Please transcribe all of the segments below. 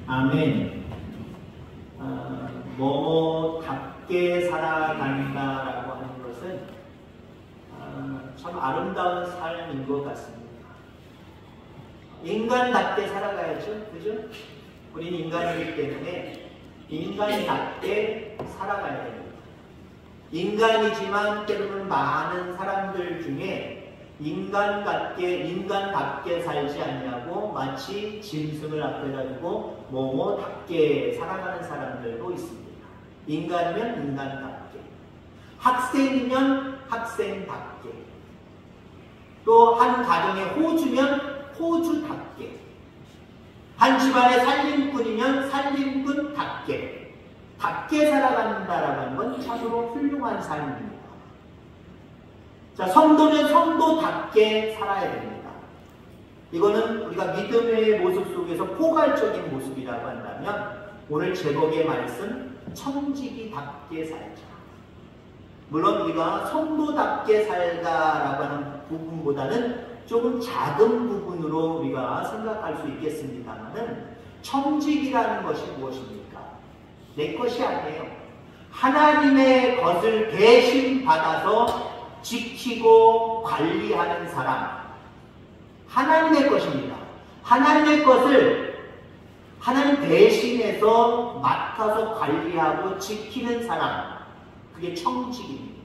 아멘. 뭐뭐답게 살아간다라고 하는 것은 참 아름다운 삶인 것 같습니다. 인간답게 살아가야죠. 그죠? 우리는 인간이기 때문에 인간답게 살아가야 됩니다. 인간이지만 때로는 많은 사람들 중에 인간답게 살지 않냐고 마치 짐승을 앞에다 두고 뭐뭐답게 살아가는 사람들도 있습니다. 인간이면 인간답게, 학생이면 학생답게, 또 한 가정의 호주면 호주답게, 한 집안의 살림꾼이면 살림꾼답게, 답게 살아간다라고 하는 건 참으로 훌륭한 삶입니다. 자, 성도는 성도답게 살아야 됩니다. 이거는 우리가 믿음의 모습 속에서 포괄적인 모습이라고 한다면 오늘 제목의 말씀 청지기답게 살자. 물론 우리가 성도답게 살다라고 하는 부분보다는 조금 작은 부분으로 우리가 생각할 수 있겠습니다만은 청지기라는 것이 무엇입니까? 내 것이 아니에요. 하나님의 것을 대신 받아서 지키고 관리하는 사람, 하나님의 것입니다. 하나님의 것을 하나님 대신해서 맡아서 관리하고 지키는 사람, 그게 청지기입니다.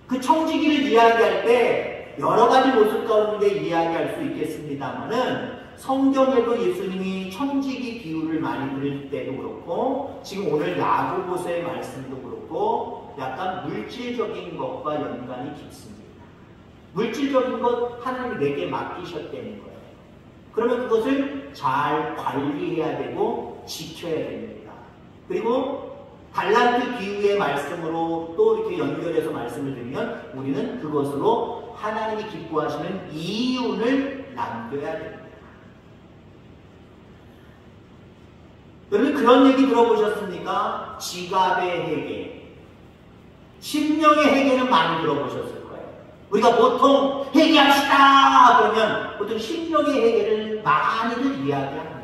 그 청지기를 이야기할 때 여러 가지 모습 가운데 이야기할 수 있겠습니다만은 성경에도 예수님이 청지기 비유를 많이 들을 때도 그렇고 지금 오늘 야고보서의 말씀도 그렇고 약간 물질적인 것과 연관이 깊습니다. 물질적인 것 하나님이 내게 맡기셨다는 거예요. 그러면 그것을 잘 관리해야 되고 지켜야 됩니다. 그리고 달란트 비유의 말씀으로 또 이렇게 연결해서 말씀을 드리면 우리는 그것으로 하나님이 기뻐하시는 이윤을 남겨야 됩니다. 여러분 그런 얘기 들어보셨습니까? 지갑의 회계, 심령의 회계는 많이 들어보셨을 거예요. 우리가 보통 회개합시다 그러면 보통 심령의 회계를 많이들 이야기합니다.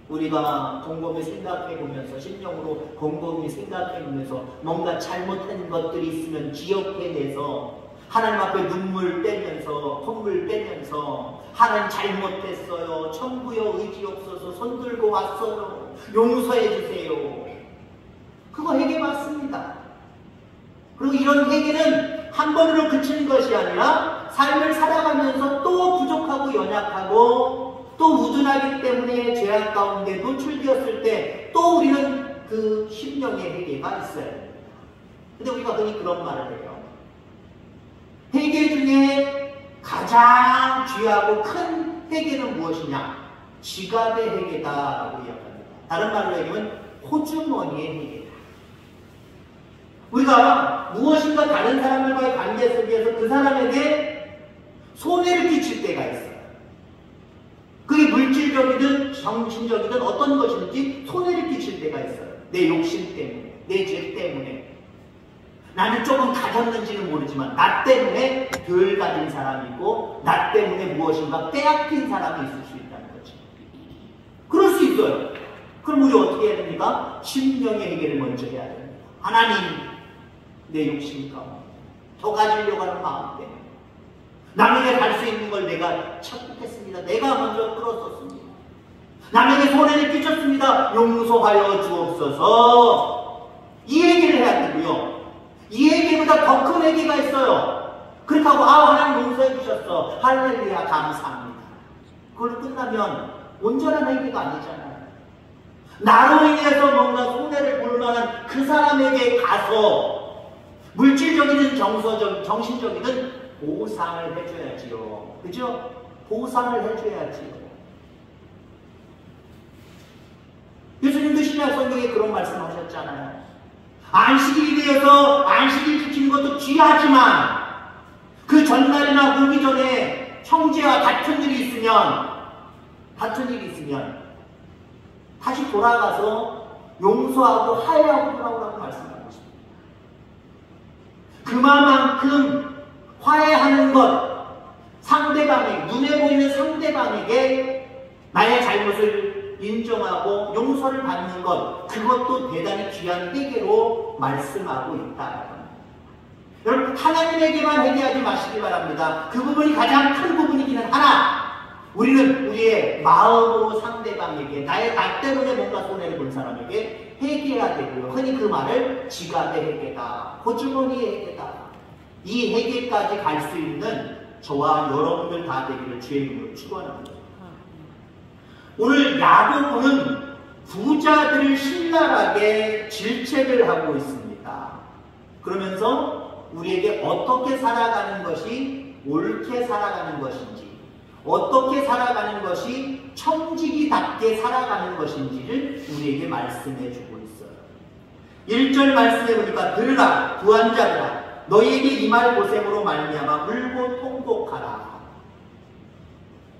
우리가 곰곰이 생각해보면서 심령으로 곰곰이 생각해보면서 뭔가 잘못한 것들이 있으면 기억해내서 하나님 앞에 눈물 빼면서 콧물 빼면서 하나님 잘못했어요. 천부여 의지 없어서 손 들고 왔어요. 용서해 주세요. 그거 회개 맞습니다. 그리고 이런 회개는 한 번으로 그치는 것이 아니라 삶을 살아가면서 또 부족하고 연약하고 또 우둔하기 때문에 죄악 가운데 노출되었을 때 또 우리는 그 심령의 회개가 있어야 됩니다. 근데 우리가 흔히 그런 말을 해요. 회개 중에 가장 귀하고 큰 회개는 무엇이냐? 지갑의 회개다라고 이야기합니다. 다른 말로 얘기하면 호주머니의 회개다. 우리가 무엇인가 다른 사람들과의 관계 속에서 그 사람에게 손해를 끼칠 때가 있어요. 그게 물질적이든 정신적이든 어떤 것인지 손해를 끼칠 때가 있어요. 내 욕심 때문에, 내 죄 때문에. 나는 조금 가졌는지는 모르지만 나 때문에 덜 가진 사람이 있고 나 때문에 무엇인가 빼앗긴 사람이 있을 수 있다는 거죠. 그럴 수 있어요. 그럼 우리 어떻게 해야 됩니까? 심령의 해결을 먼저 해야 됩니다. 하나님, 내 욕심 가운데 더 가지려고 하는 마음 때문에 남에게 갈 수 있는 걸 내가 착각했습니다. 내가 먼저 끌었었습니다. 남에게 손해를 끼쳤습니다. 용서하여 주옵소서. 이 얘기를 해야 되고요. 이 얘기보다 더 큰 얘기가 있어요. 그렇게 하고 하나님 용서해 주셨어. 할렐루야 감사합니다. 그걸로 끝나면 온전한 얘기가 아니잖아요. 나로 인해서 뭔가 손해를 볼 만한 그 사람에게 가서 물질적이든 정신적이든 보상을 해줘야지요. 그죠? 보상을 해줘야지요. 예수님도 신약 성경에 그런 말씀하셨잖아요. 안식일이 되어서 안식일 지키는 것도 귀하지만 그 전날이나 오기 전에 형제와 다툰 일이 있으면 다시 돌아가서 용서하고 화해하고 돌아오라고 말씀하고 있습니다. 그만큼 화해하는 것, 상대방에게, 눈에 보이는 상대방에게 나의 잘못을 인정하고 용서를 받는 것, 그것도 대단히 귀한 회개로 말씀하고 있다. 여러분, 하나님에게만 회개하지 마시기 바랍니다. 그 부분이 가장 큰 부분이기는 하나, 우리는 우리의 마음으로 상대방에게, 나 때문에 뭔가 손해를 본 사람에게 회개해야 되고요. 흔히 그 말을 지갑의 회개다, 호주머니의 회개다, 이 회개까지 갈 수 있는 저와 여러분들 다 되기를 주의 이름으로 축원합니다. 오늘 야고보는 부자들을 신랄하게 질책을 하고 있습니다. 그러면서 우리에게 어떻게 살아가는 것이 옳게 살아가는 것인지, 어떻게 살아가는 것이 청지기답게 살아가는 것인지를 우리에게 말씀해 주고 있어요. 1절 말씀해 보니까 들으라 부한자들아 너희에게 임할 고생으로 말미암아 울고 통곡하라.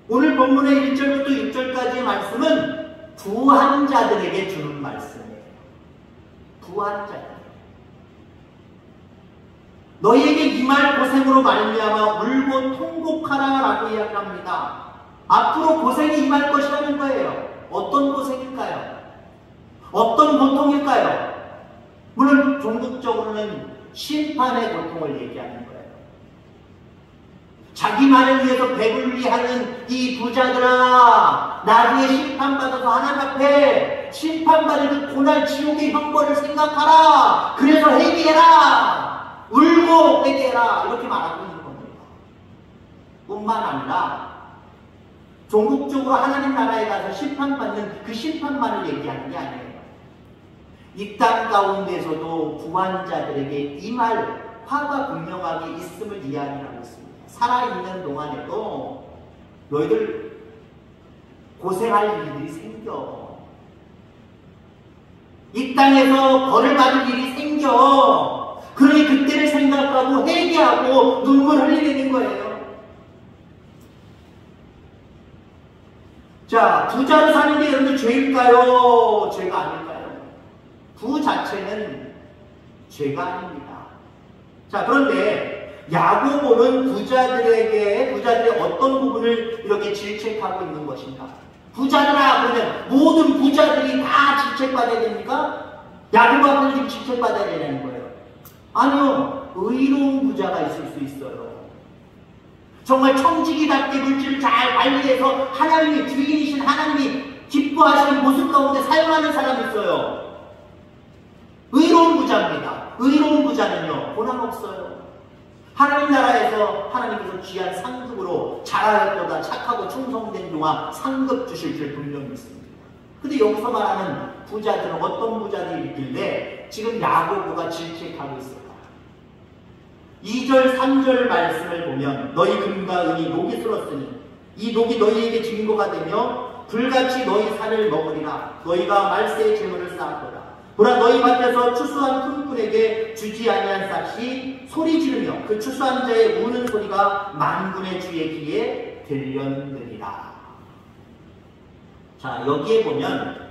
오늘 본문의 1절부터 6절까지의 말씀은 부한 자들에게 주는 말씀이에요. 부한 자들. 너희에게 임할 고생으로 말미암아 울고 통곡하라 라고 이야기합니다. 앞으로 고생이 임할 것이라는 거예요. 어떤 고생일까요? 어떤 고통일까요? 물론 종국적으로는 심판의 고통을 얘기하는 거예요. 자기만을 위해서 배불리하는 이 부자들아, 나중에 심판받아서 하나님 앞에 심판받을 그 고날 지옥의 형벌을 생각하라. 그래서 회개해라. 울고 회개해라. 이렇게 말하고 있는 겁니다. 뿐만 아니라 종국적으로 하나님 나라에 가서 심판받는 그 심판만을 얘기하는 게 아니에요. 이 땅 가운데서도 부한 자들에게 임할 화가 분명하게 있음을 이야기하고 있습니다. 살아있는 동안에도 너희들 고생할 일들이 생겨. 이 땅에서 벌을 받을 일이 생겨. 그러니 그때를 생각하고 회개하고 눈물 흘리는 거예요. 자, 부자로 사는 게 여러분들 죄일까요? 죄가 아닐까요? 부 자체는 죄가 아닙니다. 자, 그런데 야고보는 부자들의 어떤 부분을 이렇게 질책하고 있는 것인가? 부자들아 그러면 모든 부자들이 다 질책받아야 됩니까? 야고보 앞에서 질책받아야 되는 거예요. 아니요. 의로운 부자가 있을 수 있어요. 정말 청지기답게 물질을 잘 관리해서 하나님이 주인이신 하나님이 기뻐하시는 모습 가운데 사용하는 사람이 있어요. 의로운 부자입니다. 의로운 부자는요, 고난 없어요. 하나님 나라에서 하나님께서 귀한 상급으로 잘하였도다 착하고 충성된 종아 상급 주실 줄 분명히 있습니다. 근데 여기서 말하는 부자들은 어떤 부자들이 있길래 지금 야고보가 질책하고 있을까? 2절, 3절 말씀을 보면 너희 금과 은이 녹이 슬었으니 이 녹이 너희에게 증거가 되며 불같이 너희 살을 먹으리라. 너희가 말세의 재물을 쌓았도다. 보라 너희 밭에서 추수한 품꾼에게 주지 아니한 싹이 소리 지르며 그 추수한 자의 우는 소리가 만군의 주의 귀에 들렸느니라. 자, 여기에 보면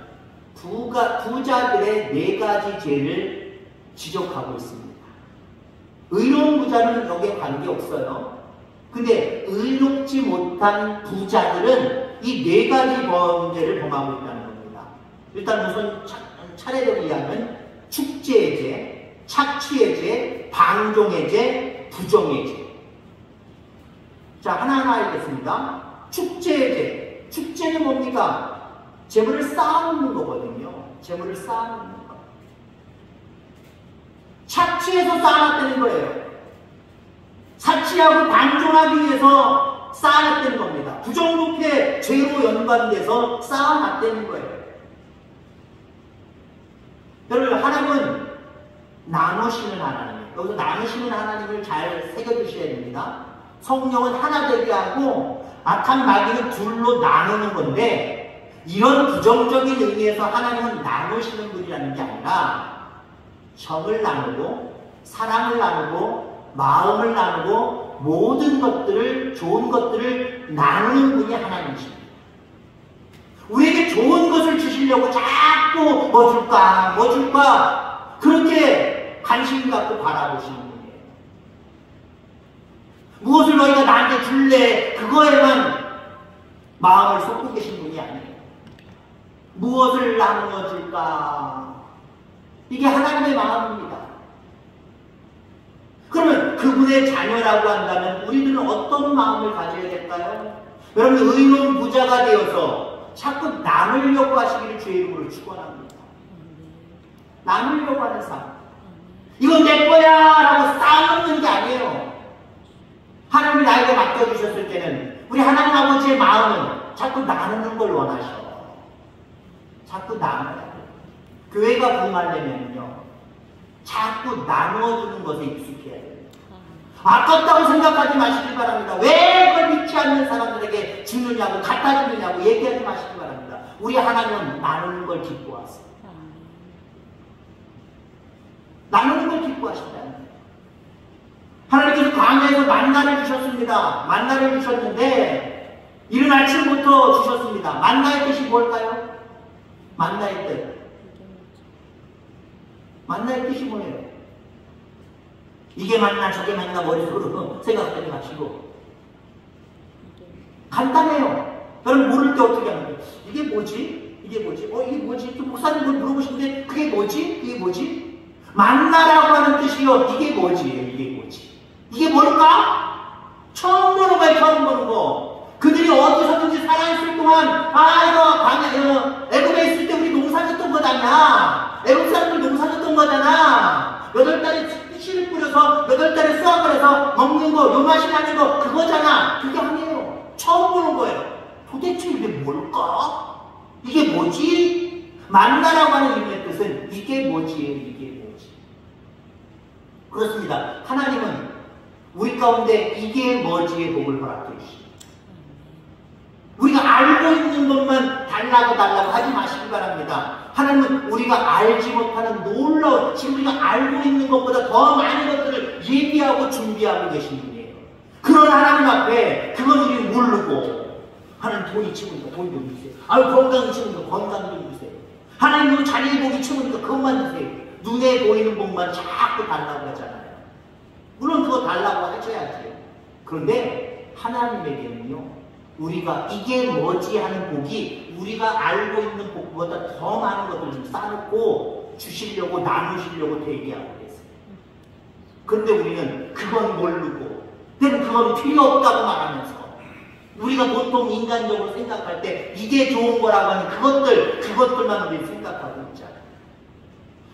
부자들의 4가지 죄를 지적하고 있습니다. 의로운 부자는 여기에 관계없어요. 근데 의롭지 못한 부자들은 이 4가지 범죄를 범하고 있다는 겁니다. 일단 우선 차례대로 이해하면 축제의 죄, 착취의 죄, 방종의 죄, 부정의 죄. 자, 하나하나 알겠습니다. 축제의 죄. 축제는 뭡니까? 재물을 쌓아놓는 거거든요. 재물을 쌓아놓는 거. 착취해서 쌓아놨다는 거예요. 사치하고 방종하기 위해서 쌓아놨다는 겁니다. 부정부패 죄로 연관돼서 쌓아놨다는 거예요. 여러분, 하나님은 나누시는 하나님이에요. 여기서 나누시는 하나님을 잘 새겨두셔야 됩니다. 성령은 하나 되게 하고 악한 마귀는 둘로 나누는 건데, 이런 부정적인 의미에서 하나님은 나누시는 분이라는 게 아니라 정을 나누고 사랑을 나누고 마음을 나누고 모든 것들을, 좋은 것들을 나누는 분이 하나님이십니다. 우리에게 좋은 것을 주시려고 자꾸 뭐 줄까 그렇게 관심 갖고 바라보시는 분이에요. 무엇을 너희가 나한테 줄래 그거에만 마음을 쏟고 계신 분이 아니에요. 무엇을 나누어 줄까? 이게 하나님의 마음입니다. 그러면 그분의 자녀라고 한다면 우리들은 어떤 마음을 가져야 될까요? 여러분, 의로운 부자가 되어서 자꾸 나누려고 하시기를 주의 이름으로 축원합니다. 나누려고 하는 삶. 이건 내 거야! 라고 쌓아놓는 게 아니에요. 하나님이 나에게 맡겨주셨을 때는 우리 하나님 아버지의 마음은 자꾸 나누는 걸 원하셔. 자꾸 나눠야 돼요. 교회가 부흥하려면요, 자꾸 나누어주는 것에 익숙해야 돼요. 아깝다고 생각하지 마시기 바랍니다. 왜 그걸 믿지 않는 사람들에게 주느냐고, 갖다 주느냐고 얘기하지 마시기 바랍니다. 우리 하나님은 나누는 걸 기뻐하세요. 나누는 걸 기뻐하신다는 거예요. 하나님께서 광야에서 만나를 주셨습니다. 만나를 주셨는데 이른 아침부터 주셨습니다. 만나의 뜻이 뭘까요? 만나의 뜻. 만나의 뜻이 뭐예요? 이게 맞나 저게 맞나 머릿속으로 생각하지 마시고 간단해요. 여러분 모를 때 어떻게 하는 거예요? 이게 뭐지? 이게 뭐지? 이게 뭐지? 좀 목사님 뭘 물어보시는데 그게 뭐지? 이게 뭐지? 만나라고 하는 뜻이요. 이게 뭐지? 이게 뭐지? 이게 뭘까? 처음 보는 거예요. 처음 보는 거. 그들이 어디서든지 살아있을 동안 이거 광야 애굽에 있을 때 우리 농사 짓던 거잖아. 애굽 사람들 농사 짓던 거잖아. 8달에 씨를 뿌려서 8달에 수확을 해서 먹는 거, 요 맛이 나는 거 그거잖아. 그게 아니에요. 처음 보는 거예요. 도대체 이게 뭘까? 이게 뭐지? 만나라고 하는 의미의 뜻은 이게 뭐지? 이게 뭐지? 그렇습니다. 하나님은 우리 가운데 이게 뭐지의 복을 허락해 주십니다. 우리가 알고 있는 것만 달라고 하지 마시기 바랍니다. 하나님은 우리가 알지 못하는 놀라운, 지금 우리가 알고 있는 것보다 더 많은 것들을 예비하고 준비하고 계신 분이에요. 그런 하나님 앞에 그건 우리 모르고 하나님 돈이 치우니까 돈 좀 주세요. 건강이 치우니까 건강 좀 주세요. 하나님 자녀의 복이 치우니까 그것만 주세요. 눈에 보이는 복만 자꾸 달라고 하잖아요. 물론 그거 달라고 하셔야지. 그런데 하나님에게는요, 우리가 이게 뭐지 하는 복이 우리가 알고 있는 복보다 더 많은 것들을 좀 쌓아놓고 주시려고 나누시려고 대기하고 있어요. 그런데 우리는 그건 모르고 내가 그건 필요 없다고 말하면서 우리가 보통 인간적으로 생각할 때 이게 좋은 거라고 하는 그것들만 우리 생각하고 있잖아요.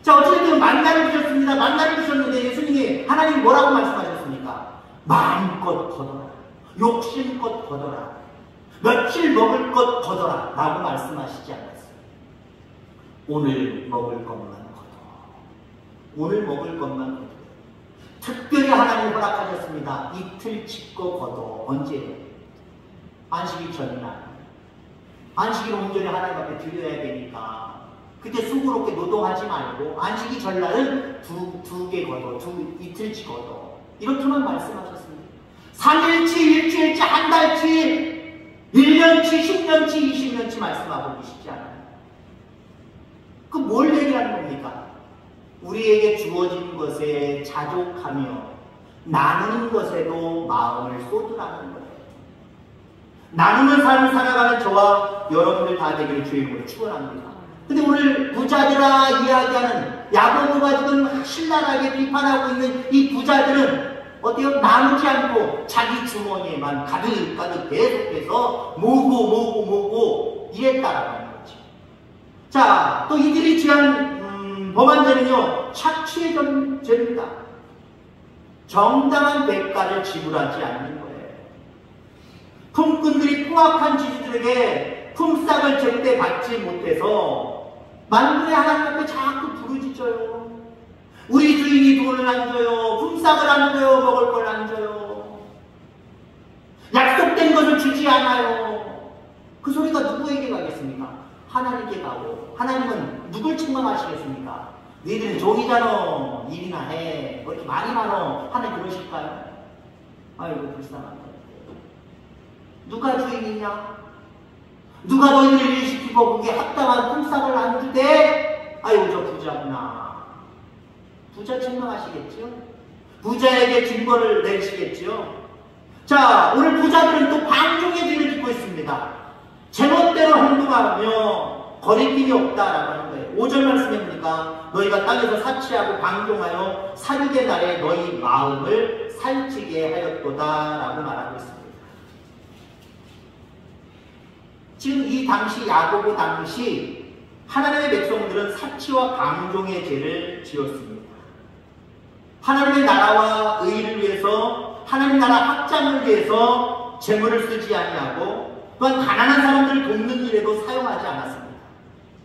자, 어쨌든 만나를 주셨습니다. 만나를 주셨는데 예수님이 하나님 뭐라고 말씀하셨습니까? 마음껏 거둬라. 욕심껏 거둬라. 며칠 먹을 것 거둬라 라고 말씀하시지 않았어요. 오늘 먹을 것만 거둬. 오늘 먹을 것만 거둬. 특별히 하나님 허락하셨습니다. 이틀 짚고 거둬. 언제요? 안식일 전날. 안식일 온전히 하나님 앞에 드려야 되니까 그때 수고롭게 노동하지 말고 안식일 전날은 두 개 거둬. 이틀치 거둬. 이렇게만 말씀하셨습니다. 3일치, 일주일치, 한 달치, 1년치, 10년치, 20년치 말씀하고 계시지 않아요. 그 뭘 얘기하는 겁니까? 우리에게 주어진 것에 자족하며 나누는 것에도 마음을 쏟으라는 거예요. 나누는 삶을 살아가는 저와 여러분들 다 되기를 주의 이름으로 축원합니다. 근데 오늘 부자들아 이야기하는 야고보가 지금 신랄하게 비판하고 있는 이 부자들은 어때요? 나누지 않고 자기 주머니에만 가득 계속해서 모으고 이랬다라고 하는 거죠. 자, 또 이들이 취한 범한 죄는요, 착취의 죄입니다. 정당한 대가를 지불하지 않는 거예요. 품꾼들이 포악한 지주들에게 품삯을 제때 받지 못해서 만군의 하나님 앞에 자꾸 부르짖어요. 우리 주인이 돈을 안 줘요. 품삯을 안 줘요. 먹을 걸 안 줘요. 약속된 것을 주지 않아요. 그 소리가 누구에게 가겠습니까? 하나님께 가고, 하나님은 누굴 책망하시겠습니까? 너희들은 종이잖아. 일이나 해. 뭐 이렇게 많이 많어. 하나님 그러실까요? 아이고 불쌍하다. 누가 주인이냐? 누가 너희를 일시키고 그게 합당한 품삯을 안 주대? 아이고 저 부자구나. 부자 책망하시겠죠? 부자에게 징벌을 내리시겠죠? 자, 오늘 부자들은 또 방종의 죄를 짓고 있습니다. 제멋대로 행동하며 거리낌이 없다라고 하는 거예요. 5절 말씀에 보니까 너희가 땅에서 사치하고 방종하여 살육의 날에 너희 마음을 살찌게 하였도다라고 말하고 있습니다. 지금 이 당시 야고보 당시 하나님의 백성들은 사치와 방종의 죄를 지었습니다. 하나님의 나라와 의를 위해서 하나님 나라 확장을 위해서 재물을 쓰지 아니하고 또한 가난한 사람들을 돕는 일에도 사용하지 않았습니다.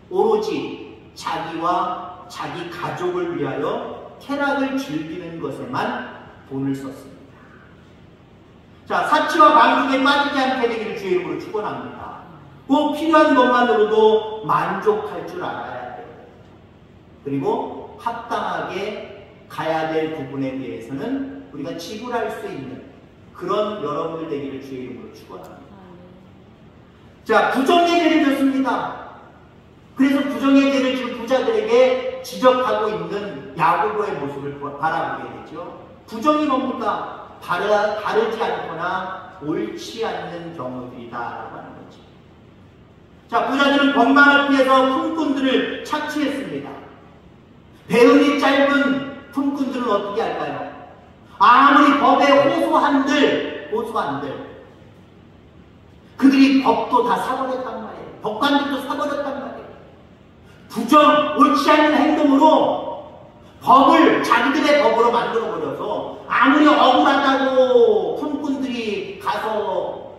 오로지 자기와 자기 가족을 위하여 쾌락을 즐기는 것에만 돈을 썼습니다. 자, 사치와 방종에 빠지지 않게 되기를 주의 이름으로 축원합니다. 꼭 필요한 것만으로도 만족할 줄 알아야 돼요. 그리고 합당하게 가야 될 부분에 대해서는 우리가 지불할 수 있는 그런 여러분들 되기를 주의 이름으로 축원합니다. 자, 부정의 죄를 졌습니다. 그래서 부정의 죄를 지금 부자들에게 지적하고 있는 야고보의 모습을 바라보게 되죠. 부정이 뭡니까? 바르지 않거나 옳지 않는 경우들이다라고 하는 거죠. 자, 부자들은 법망을 피해서 품꾼들을 착취했습니다. 배은이 짧은 품꾼들은 어떻게 할까요? 아무리 법에 호소한들 그들이 법도 다 사버렸단 말이에요. 법관들도 사버렸단 말이에요. 부정, 옳지 않은 행동으로 법을 자기들의 법으로 만들어버려서 아무리 억울하다고 품꾼들이 가서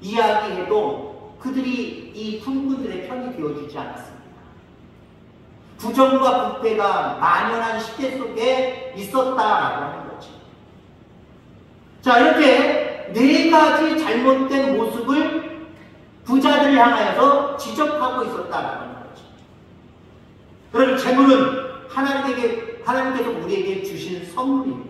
이야기해도 그들이 이 품꾼들의 편이 되어주지 않았습니다. 부정과 부패가 만연한 시대 속에 있었다라고 하는 거죠. 자, 이렇게 네 가지 잘못된 모습을 부자들을 향하여서 지적하고 있었다라고 하는 거죠. 그럼 재물은 하나님께서 우리에게 주신 선물입니다.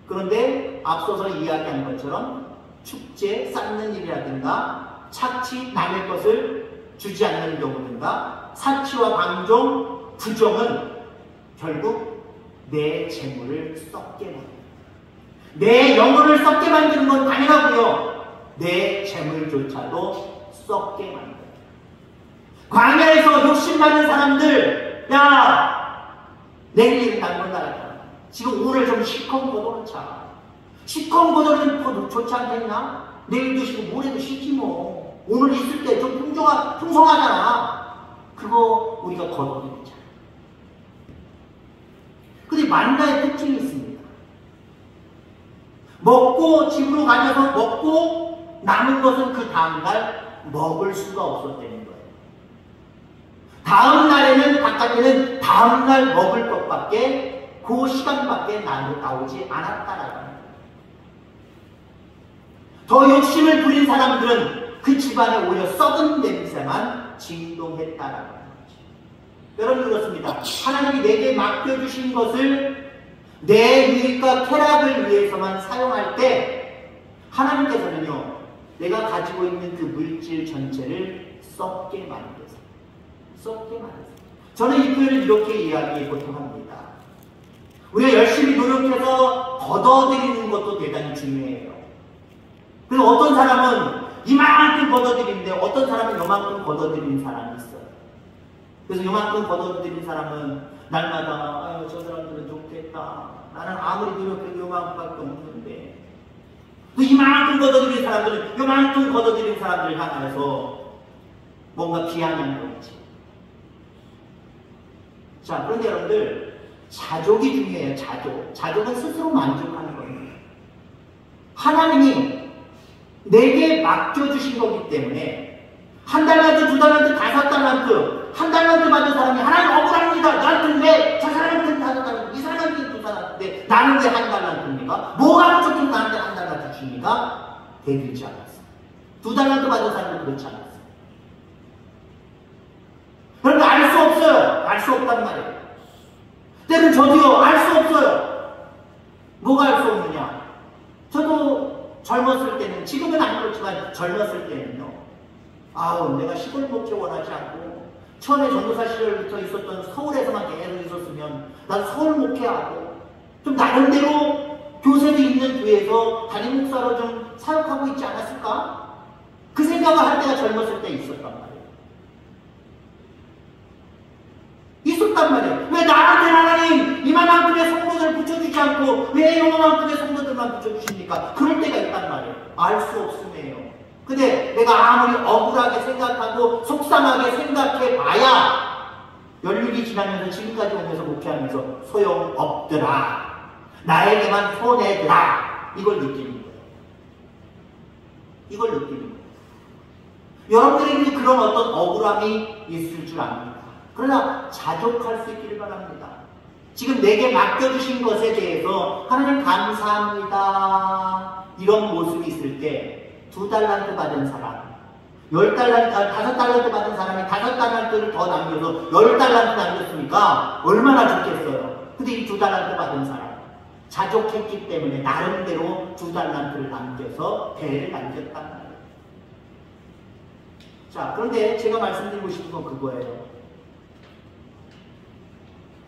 그런데 앞서서 이야기한 것처럼 축제, 쌓는 일이라든가 착취, 남의 것을 주지 않는 경우든가 사치와 방종, 부정은 결국 내 재물을 썩게 만듭니다. 내 영혼을 썩게 만드는 건 당연하고요. 내 재물조차도 썩게 만듭니다. 광야에서 욕심많은 사람들, 야, 내일 남은 나라다. 지금 오늘 좀 시커먼 걷어놓자. 시커먼 걷어놓으면 좋지 않겠나? 내일도 쉬고 모레도 쉬지 뭐. 오늘 있을 때 좀 풍성하잖아. 그거 우리가 걷어들이자. 근데 만나의 특징이 있습니다. 먹고 집으로 가져서 먹고 남은 것은 그 다음날 먹을 수가 없었다는 거예요. 다음 날에는 바깥에는 다음날 먹을 것밖에 그 시간밖에 나오지 않았다라는 거예요. 더 욕심을 부린 사람들은 그 집안에 오히려 썩은 냄새만 진동했다라는 거죠. 여러분 그렇습니다. 하나님이 내게 맡겨주신 것을 내 유익과 쾌락을 위해서만 사용할 때 하나님께서는요, 내가 가지고 있는 그 물질 전체를 썩게 만드세요. 저는 이 표현을 이렇게 이야기 보통 합니다. 우리가 열심히 노력해서 걷어들이는 것도 대단히 중요해요. 그래서 어떤 사람은 이만큼 걷어들이는데 어떤 사람은 요만큼 걷어들이는 사람이 있어요. 그래서 요만큼 걷어들이는 사람은 날마다 아유 저 사람들은 좋겠다. 나는 아무리 노력해도 요만큼밖에 없는데 또 이만큼 걷어들이는 사람들은 요만큼 걷어들이는 사람들을 향해서 뭔가 비하는 거지. 자, 그런데 여러분들 자족이 중요해요. 자족은 스스로 만족하는 겁니다. 하나님이 내게 맡겨주신 거기 때문에 한 달란트, 두 달란트, 5달란트, 한 달란트 받은 사람이 하나님 억울합니다. 나한테는 왜 저 사람한테는 5달란트, 이 사람한테는 2달란트인데 나는 왜 한 달란트입니까? 뭐가 부족해서 나한테 한 달란트 줍니까? 대들지 않았어요. 2달란트 받은 사람은 그렇지 않았어요. 그러니까 알 수 없어요. 알 수 없단 말이에요. 때는 저도요, 알 수 없어요. 뭐가 알 수 없느냐? 저도 젊었을 때는, 지금은 안 그렇지만 젊었을 때는요, 아우 내가 시골 목재 원하지 않고 처음에 전도사 시절부터 있었던 서울에서만 계속 있었으면 난 서울 목회하고 좀 나름대로 교세도 있는 교회에서 담임 목사로 좀 사역하고 있지 않았을까? 그 생각을 할 때가 젊었을 때 있었단 말이에요. 않고 왜 요만큼의 성도들만 붙여주십니까? 그럴 때가 있단 말이에요. 알 수 없음이에요. 근데 내가 아무리 억울하게 생각하고 속상하게 생각해봐야 연륜이 지나면서 지금까지 오면서 목회하면서 소용없더라. 나에게만 손해더라. 이걸 느끼는 거예요. 이걸 느끼는 거예요. 여러분들에게 그런 어떤 억울함이 있을 줄 압니다. 그러나 자족할 수 있기를 바랍니다. 지금 내게 맡겨주신 것에 대해서 하나님 감사합니다. 이런 모습이 있을 때 2달란트 받은 사람, 5달란트 받은 사람이 5달란트를 더 남겨서 10달란트 남겼으니까 얼마나 좋겠어요. 근데 이 2달란트 받은 사람 자족했기 때문에 나름대로 2달란트를 남겨서 배를 남겼단 말이에요. 자, 그런데 제가 말씀드리고 싶은 건 그거예요.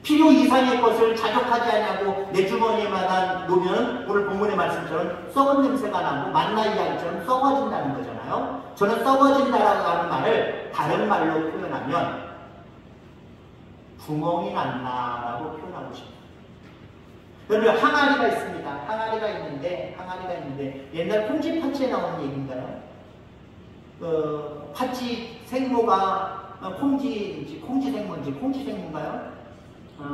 필요 이상의 것을 자족하지 않냐고 내 주머니에만 놓으면 오늘 본문의 말씀처럼 썩은 냄새가 나고 만나 이야기처럼 썩어진다는 거잖아요. 저는 썩어진다라고 하는 말을 다른 말로 표현하면 구멍이 났나라고 표현하고 싶어요. 여러분 항아리가 있습니다. 항아리가 있는데 옛날 콩쥐 파츠에 나오는 얘기인가요? 파츠 생모가 콩쥐 생모인가요?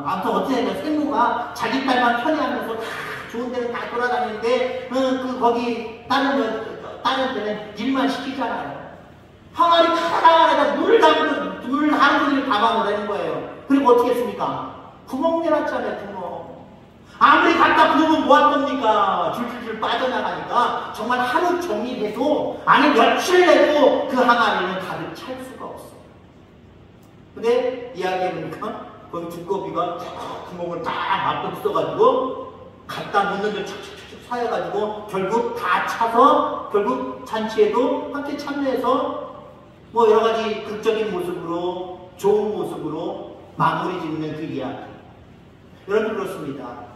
아무튼 어쨌든 생모가 자기 딸만 편애하면서 다 좋은 데는 다 돌아다니는데 거기 다른 데는 일만 시키잖아요. 항아리 하나에다 물 한 분을 담아놓으라는 거예요. 그리고 어떻게 했습니까? 구멍 내놨잖아요. 구멍. 아무리 갖다 부으면 뭐할 겁니까? 줄줄줄 빠져나가니까 정말 하루 종일 해도 아니 며칠 내도 그 항아리는 가득 찰 수가 없어요. 근데 이야기해보니까 거기 두꺼비가 구멍을 다 막고 있어가지고 갖다 놓는데 착착착 쌓여가지고 결국 다 차서 결국 잔치에도 함께 참여해서 뭐 여러가지 극적인 모습으로 좋은 모습으로 마무리 짓는 그 이야기. 여러분 그렇습니다.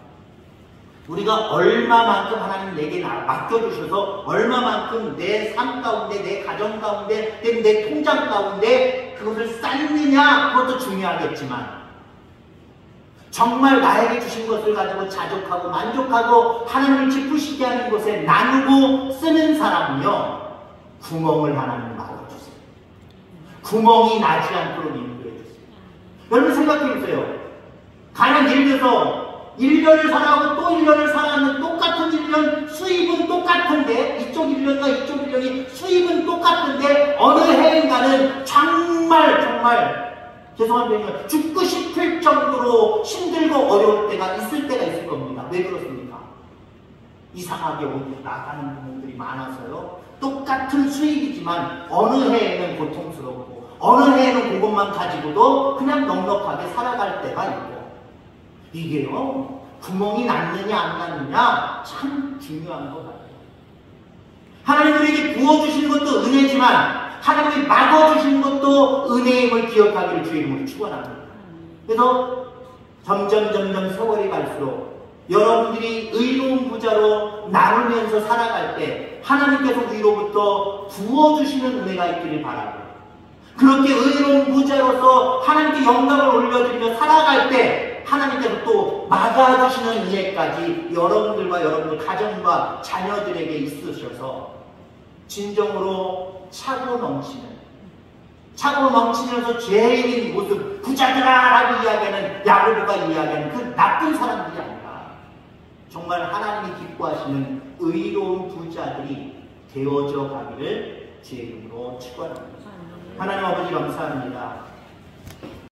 우리가 얼마만큼 하나님 내게 맡겨주셔서 얼마만큼 내 삶 가운데 내 가정 가운데 내 통장 가운데 그것을 쌓느냐 그것도 중요하겠지만 정말 나에게 주신 것을 가지고 자족하고 만족하고 하나님을 기쁘시게 하는 곳에 나누고 쓰는 사람은요 구멍을 하나님 막아주세요. 구멍이 나지 않도록 인도해주세요. 여러분 생각해보세요. 가령 예를 들어서 1년을 살아가고 또 1년을 살아가는 똑같은 1년 수입은 똑같은데 이쪽 1년과 이쪽 1년이 수입은 똑같은데 어느 해인가는 정말 죄송한 표현이지만 죽고 싶을 정도로 힘들고 어려울 때가 있을 때가 있을 겁니다. 왜 그렇습니까? 이상하게 어디 나가는 부분들이 많아서요. 똑같은 수입이지만 어느 해에는 고통스럽고 어느 해에는 그것만 가지고도 그냥 넉넉하게 살아갈 때가 있고 이게요. 구멍이 났느냐 안 났느냐 참 중요한 것 같아요. 하나님 우리에게 부어주시는 것도 은혜지만 하나님이 막아주시는 것도 은혜임을 기억하기를 주의 이름으로 축원합니다. 그래서 점점 세월이 갈수록 여러분들이 의로운 부자로 나누면서 살아갈 때 하나님께서 위로부터 부어주시는 은혜가 있기를 바라고 그렇게 의로운 부자로서 하나님께 영광을 올려드리며 살아갈 때 하나님께서 또 막아주시는 은혜까지 여러분들과 여러분들 가정과 자녀들에게 있으셔서 진정으로 차고 넘치면서 죄인인 모습 부자들아라고 이야기하는 야고보가 이야기하는 그 나쁜 사람들이 아니라 정말 하나님이 기뻐하시는 의로운 부자들이 되어져 가기를 제 이름으로 축원합니다. 하나님 아버지 감사합니다.